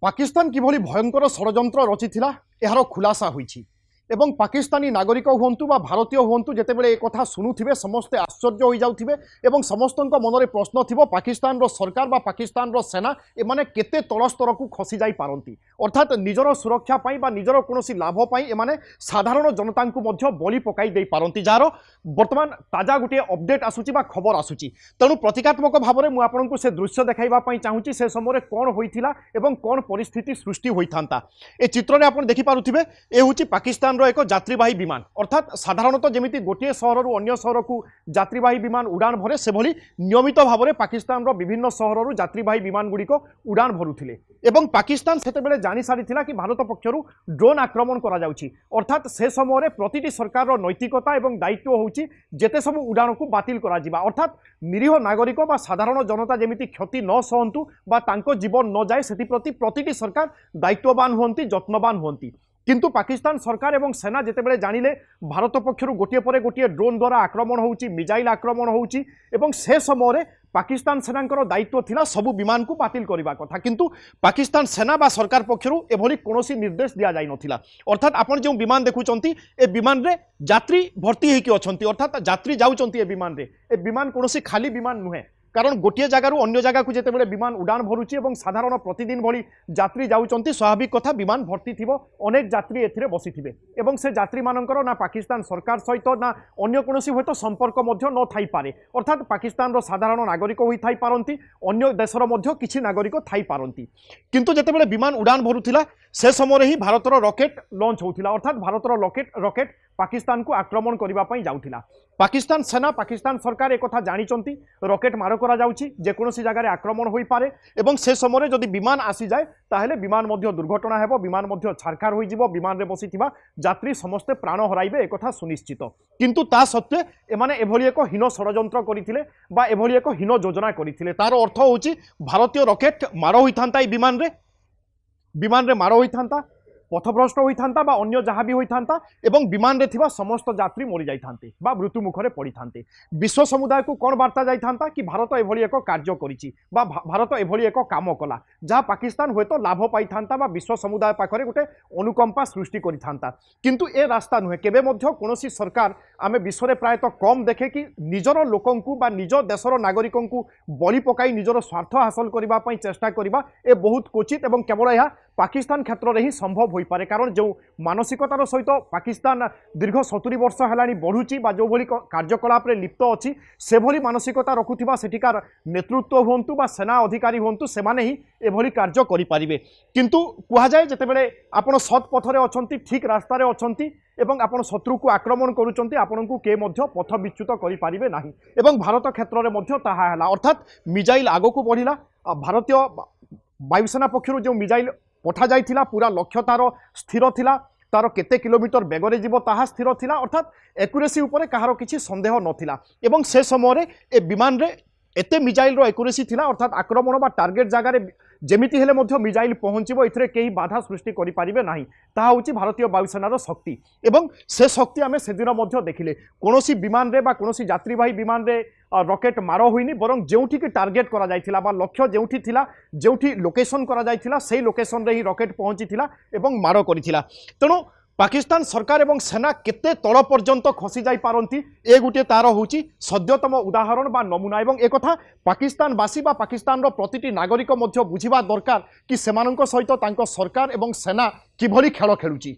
पाकिस्तान किभली भयंकर षड्यंत्र रचिथिला एहार खुलासा होईछि एवं पाकिस्तानी नागरिक हुंतु बा भारतीय हुंतु जेतेबेले एक कथा शुणुथिबे समस्ते आश्चर्य होई जाउथिबे एवं समस्तक मनरे प्रश्न थिबो पाकिस्तान रो सरकार बा पाकिस्तान रो सेना एमाने केते तळ स्तर को खसी जाई पारंती अर्थात निजर सुरक्षा पाई बा निजर कोनोसी लाभ पाई एमाने साधारण जनता को मध्य बलि पकाई देई पारंती जार वर्तमान ताजा गुटे अपडेट आसुची बा खबर आसुची तेणु प्रतीकात्मक भाव में मु आपनकु से दृश्य देखाइबा पई चाहूची से समय कोन होइथिला एवं कोन परिस्थिति सृष्टि होइथांता ए चित्र रे आपण देखि पारुथिबे ए होची पाकिस्तान एक यात्रीवाही विमान अर्थात साधारणतः जमी गोटे सहर रु अन्य सहर को यात्रीवाही विमान उड़ान भरे से भली नियमित भाव में पाकिस्तान रो विभिन्न सहर रु यात्रीवाही विमान गुड़िक उड़ान भरुथिले एवं पाकिस्तान सेतेबेले जानि सारिथिला कि भारत पक्षरु ड्रोन आक्रमण करा जाउछि अर्थात से समय प्रतिटी सरकार रो नैतिकता एवं दायित्व होउछि जेते सब उड़ान को बातिल करा जिबा अर्थात निरीह नागरिक बा साधारण जनता जमिति क्षति न सहंतु बा तांको जीवन न जाए सेति प्रति प्रतिटी सरकार दायित्ववान हुअंती जत्नवान हुअंती किंतु पाकिस्तान सरकार एवं सेना जितेबाला जानिले भारत पक्षर गोटे पर गोटे ड्रोन द्वारा आक्रमण होउछि मिसाइल आक्रमण होउछि एवं से समय पाकिस्तान सेना दायित्व थिला सबु विमान को बातिल करबा कथा किंतु पाकिस्तान सेना बा सरकार पक्षर एभली कोनोसी निर्देश दिया जाय नथिला अर्थात आपण जो विमान देखुचंती ए विमान रे यात्री भर्ती हेकि अछंती अर्थात यात्री जाउचंती ए विमान कोनोसी खाली विमान नुहे कारण गोटे जगार अन्य जगह को जिते विमान उड़ान भरुची और साधारण प्रतिदिन भली यात्री जाउचंती स्वाभाविक कथा विमान भर्ती थिबो अनेक यात्री एथिरे बसी थिबे एवं से यात्री मानकर ना पाकिस्तान सरकार सहित ना अन्य कोनोसी होतो संपर्क मध्य न थाई पारे अर्थात पाकिस्तान रो साधारण नागरिक होई थाई पारंती अन्य देशर मध्य किछि नागरिक थाई पारंती किंतु जेतेबेले विमान उड़ान भरुथिला से समय ही भारतर रॉकेट लॉन्च होउथिला अर्थात भारतर रॉकेट पाकिस्तान को आक्रमण करबा पई जाउथिला पाकिस्तान सेना पाकिस्तान सरकार एक कथा जानिचंती रॉकेट मार करा जाउछि जे कोनोसी जगह आक्रमण होई पारे एवं से समय जदि विमान आसी जाए ताहेले विमान मध्य दुर्घटना हेबो विमान मध्य छारखार होई जिवो विमान रे बसिथिबा यात्री समस्त प्राण हराइबे एक कथा सुनिश्चित किंतु ता सत्वे एमाने एभली एक हीन षड्यंत्र करिथिले बा एभली एक हीन योजना करिथिले तार अर्थ होउछि भारतीय रॉकेट मार होइथांता ए विमान रे मार होइथांता पथभ्रष्ट होइथांता बा अन्य जहाँ भी होइथांता एवं विमान रे थिबा समस्त यात्री मरि जाइथांते बा मृत्यु मुखरे पड़िथांते विश्व समुदाय को कौन वार्ता जाइथांता कि भारत एभली एक कार्य करिछि बा भारत एभली एक काम कला जहाँ पाकिस्तान होतो लाभ पाइथांता बा विश्व समुदाय पाखरे गोटे अनुकंपा सृष्टि करिथांता किंतु ए रास्ता नुहे केबे मध्य कोनोसी सरकार आमे विश्व रे प्रायतः कम देखे कि निजर लोकंकु बा निज देशर नागरिकंकु बलि पकाई निजर स्वार्थ हासिल करबा पई चेष्टा करबा ए बहुत क्वचित एवं केवल यह पाकिस्तान क्षेत्र में ही संभव हो पारे कारण जो मानसिकतार सहित पाकिस्तान दीर्घ 70 वर्ष है बढ़ुची जो भली कार्यकलाप लिप्त अच्छी से भली मानसिकता रखुवा सेठिकार नेतृत्व हुंतु बा सेना अधिकारी हुंतु से माने ही एभली कार्य करें किंतु कहुए जितेबाला आपड़ सत् पथरे अच्छा ठीक रास्तार अच्छा एवं आपण शत्रु को आक्रमण करुचंती आपण को के मध्य पथ विच्युत करि पारिबे नाही एवं भारत क्षेत्र में मध्य ताहा हला अर्थात मिसाइल आगो को बढ़िला भारतीय वायुसेना पक्षरु जो मिसाइल पठा जाइथिला पूरा लक्ष्य तार स्थिर थिला तार केते किलोमीटर बेगरे जीव ताहा स्थिर थिला अर्थात एक्यूरेसी उपरे कहार किछि संदेह नथिला एवं से समय ए विमान रे एते मिसाइल रो एक्यूरेसी थिला अर्थात आक्रमण बा टार्गेट जगह रे जेमिति हेले मध्य मिसाइल पहुँचब एथिरे केही बाधा सृष्टि करि पारिबे नाही ताहा होछि भारतीय वायुसेनार शक्ति एवं से शक्ति आमे सेदिन मध्य देखिले कोनोसी विमान रे बा कोनोसी यात्रीवाही विमान रे रॉकेट मार होइनी बरं जेउठी की टार्गेट करा जाइथिला बा लक्ष्य जेउठी थिला जेउठी लोकेशन करा जाइथिला सेही लोकेशन रे ही रॉकेट पहुँचीथिला एवं मार करिथिला तेणु पाकिस्तान सरकार एवं सेना केते तल पर्यंत खसी जाई पारंती ए गुटे तार होउची सद्यतम उदाहरण बा नमूना एवं एक कथा पाकिस्तानवासी बा पाकिस्तान रो प्रतिटी नागरिक मध्य बुझिबा दरकार कि सेमानंक सहित तांको सरकार एवं सेना किभली खेल खेलुची।